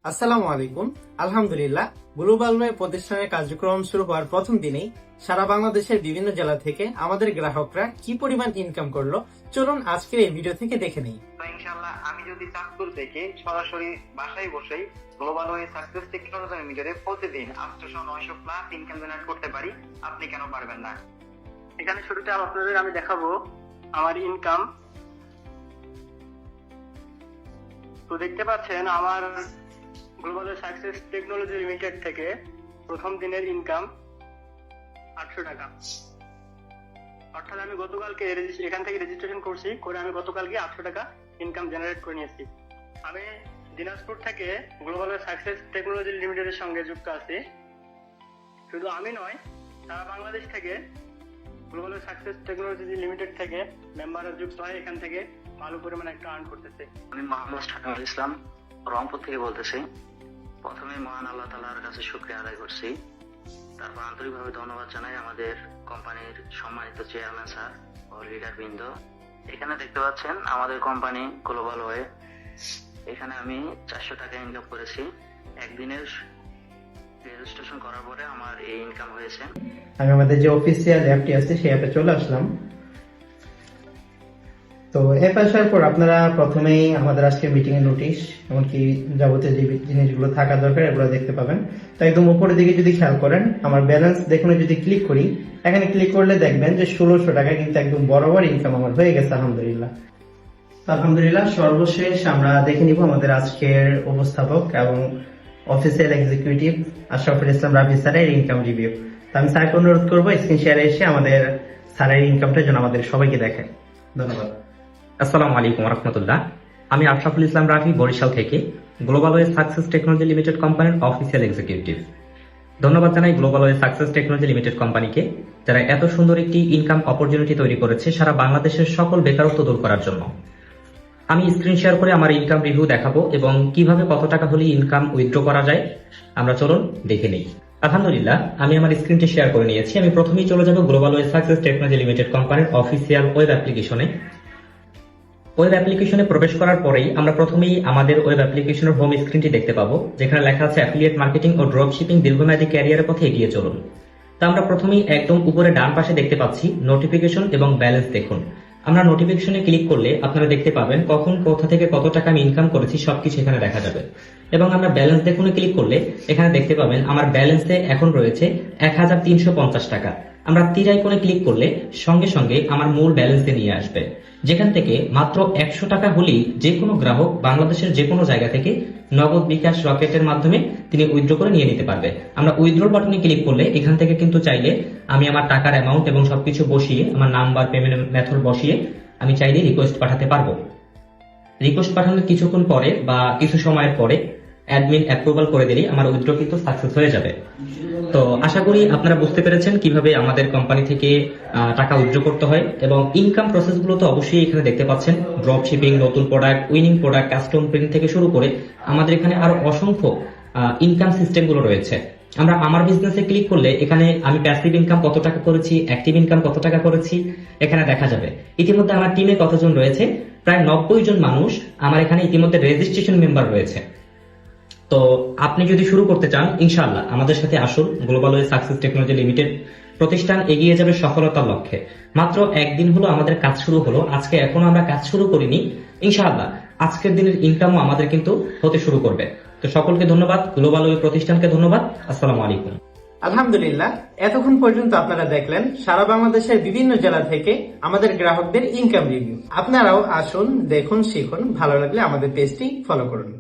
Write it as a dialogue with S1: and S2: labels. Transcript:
S1: আসসালামু আলাইকুম। আলহামদুলিল্লাহ, গ্লোবাল ওয়ে প্রতিষ্ঠানের কার্যক্রম শুরু হওয়ার প্রথম দিনেই সারা বাংলাদেশের বিভিন্ন জেলা থেকে আমাদের গ্রাহকরা কি পরিমাণ ইনকাম করলো, চলুন আজকের এই ভিডিও থেকে দেখে নেই।
S2: ইনশাআল্লাহ আমি যদি চাঁদপুর থেকে সরাসরি বাসায় বসেই গ্লোবাল ওয়ে সাকসেস টেকনোলজি লিমিটেডে প্রতিদিন 800-900 প্লাস ইনকাম জেনারেট করতে পারি, আপনি কেন পারবেন না? এখানে শুরুতে আপনাদের আমি দেখাবো আমার ইনকাম। তো দেখতে পাচ্ছেন আমার global way success technology limited থেকে প্রথম দিনের ইনকাম 800 টাকা। অর্থাৎ আমি গতকালকে এখান থেকে রেজিস্ট্রেশন করছি, করে আমি গতকালকে 800 টাকা ইনকাম জেনারেট করে নিয়েছি। আমি দিনাজপুর থেকে গ্লোবাল ওয়ে সাকসেস টেকনোলজি লিমিটেডের সঙ্গে যুক্ত আছি। শুধু আমি নয়, সারা বাংলাদেশ থেকে global way success technology limited থেকে মেম্বাররা যুক্ত হয়, এখান থেকে ভালো পরিমাণে একটা আর্ন করতেছে।
S3: আমি মোহাম্মদ শাকিল ইসলাম রংপুর থেকে বলতেছি। প্রথমে মহান আল্লাহ তাআলার কাছে শুকরিয়া আদায় করছি, তারপর আন্তরিকভাবে ধন্যবাদ জানাই আমাদের কোম্পানির সম্মানিত চেয়ারম্যান স্যার ও লিডার বৃন্দ। এখানে দেখতে পাচ্ছেন আমাদের কোম্পানি গ্লোবাল ওয়ে। এখানে আমি 400 টাকা ইনকাম করেছি। একদিনের রেজিস্ট্রেশন করার পরে আমার এই ইনকাম হয়েছে।
S1: আমি আমাদের যে অফিসিয়াল অ্যাপটি আছে সেই অ্যাপে চলে আসলাম। তো অ্যাপ আসার পর আপনারা প্রথমেই আমাদের আজকে মিটিং এর নোটিশ, এমনকি যাবতীয় যে জিনিসগুলো থাকা দরকার এগুলো দেখতে পাবেন। তো একদম উপরের দিকে যদি খেয়াল করেন, আমার ব্যালেন্স দেখুন, যদি ক্লিক করি, এখানে ক্লিক করলে দেখবেন যে 1600 টাকা কিন্তু একদম বরাবর ইনকাম আমার হয়ে গেছে, আলহামদুলিল্লাহ। আলহামদুলিল্লাহ, সর্বশেষ আমরা দেখে নিব আমাদের আজকের উপস্থাপক এবং অফিসিয়াল এক্সিকিউটিভ আশরাফুল ইসলাম রাফি স্যারের ইনকাম রিভিউ। তো আমি স্যারকে অনুরোধ করবো স্ক্রিন শেয়ারে এসে আমাদের স্যারের ইনকামটা যেন আমাদের সবাইকে দেখায়। ধন্যবাদ।
S4: আসসালামু আলাইকুম রহমতুল্লাহ। আমি আশরাফুল ইসলাম রাফি, বরিশাল থেকে global way success technology limited কোম্পানির অফিসিয়াল এক্সিকিউটিভ। ধন্যবাদ জানাই global way success technology limited কোম্পানিকে, যারা এত সুন্দর একটি ইনকাম অপরচুনিটি তৈরি করেছে সারা বাংলাদেশের সকল বেকারত্ব দূর করার জন্য। আমি স্ক্রিন শেয়ার করে আমার ইনকাম রিভিউ দেখাবো এবং কিভাবে কত টাকা হলে ইনকাম উইথড্র করা যায় আমরা চলুন দেখে নেই। আলহামদুলিল্লাহ, আমি আমার স্ক্রিনটি শেয়ার করে নিয়েছি। আমি প্রথমেই চলে যাব global way success technology limited কোম্পানির অফিসিয়াল ওয়েব অ্যাপ্লিকেশনে। ওয়েব অ্যাপ্লিকেশনে প্রবেশ করার পরেই আমরা প্রথমেই আমাদের ওয়েব অ্যাপ্লিকেশনের হোম স্ক্রিনটি দেখতে পাবো, যেখানে লেখা আছে অ্যাফিলিয়েট মার্কেটিং ও ড্রপ শিপিং দীর্ঘমেয়াদী ক্যারিয়ারের পথে এগিয়ে চলুন। তা আমরা প্রথমেই একদম উপরে ডান পাশে দেখতে পাচ্ছি নোটিফিকেশন এবং ব্যালেন্স। দেখুন, আমরা নোটিফিকেশনে ক্লিক করলে আপনারা দেখতে পাবেন কখন কোথা থেকে কত টাকা আমি ইনকাম করেছি সবকিছু এখানে দেখা যাবে। এবং আমরা ব্যালেন্স দেখুনে ক্লিক করলে এখানে দেখতে পাবেন আমার ব্যালেন্সে এখন রয়েছে 1350 টাকা। আমরা তীর আইকনে ক্লিক করলে সঙ্গে সঙ্গে আমার মূল ব্যালেন্সে নিয়ে আসবে, যেখান থেকে মাত্র 100 টাকা হলেই যে কোনো গ্রাহক বাংলাদেশের যে কোনো জায়গা থেকে নগদ, বিকাশ, রকেটের মাধ্যমে তিনি উইথড্র করে নিয়ে নিতে পারবে। আমরা উইথড্র বাটনে ক্লিক করলে এখান থেকে কিন্তু চাইলে আমি আমার টাকার অ্যামাউন্ট এবং সবকিছু বসিয়ে, আমার নাম্বার, পেমেন্ট মেথড বসিয়ে আমি চাইলে রিকোয়েস্ট পাঠাতে পারবো। রিকোয়েস্ট পাঠানোর কিছুক্ষণ পরে বা কিছু সময়ের পরে অ্যাডমিন অ্যাপ্রুভাল করে দিলেই আমার উইথড্র কিন্তু সাকসেস হয়ে যাবে। তো আশা করি আপনারা বুঝতে পেরেছেন কিভাবে আমাদের কোম্পানি থেকে টাকা উইথড্র করতে হয়। এবং ইনকাম প্রসেসগুলো তো অবশ্যই এখানে দেখতে পাচ্ছেন, ড্রপ শিপিং, নতুন product, winning product, custom print থেকে শুরু করে আমাদের এখানে আরো অসংখ্য ইনকাম সিস্টেম গুলো রয়েছে। আমরা আমার বিজনেসে ক্লিক করলে এখানে আমি প্যাসিভ ইনকাম কত টাকা করেছি, অ্যাক্টিভ ইনকাম কত টাকা করেছি এখানে দেখা যাবে। ইতিমধ্যে আমার টিমে কতজন রয়েছে, প্রায় 90 জন মানুষ আমার এখানে ইতিমধ্যে রেজিস্ট্রেশন মেম্বার রয়েছে। তো আপনি যদি শুরু করতে চান, ইনশাআল্লাহ আমাদের সাথে আসুন। Global way success technology limited প্রতিষ্ঠান এগিয়ে যাবে সফলতার লক্ষ্যে। মাত্র একদিন হলো আমাদের কাজ শুরু হলো, আজকে এখনো আমরা কাজ শুরু করিনি। ইনশাআল্লাহ আজকের দিনের ইনকামও আমাদের কিন্তু হতে শুরু করবে। তো সকলকে ধন্যবাদ, গ্লোবাল ওয়ে প্রতিষ্ঠানকে ধন্যবাদ। আসসালামু আলাইকুম।
S1: আলহামদুলিল্লাহ, এতক্ষণ পর্যন্ত আপনারা দেখলেন সারা বাংলাদেশের বিভিন্ন জেলা থেকে আমাদের গ্রাহকদের ইনকাম রিভিউ। আপনারাও আসুন, দেখুন, শিখুন। ভালো লাগলে আমাদের পেজটি ফলো করুন।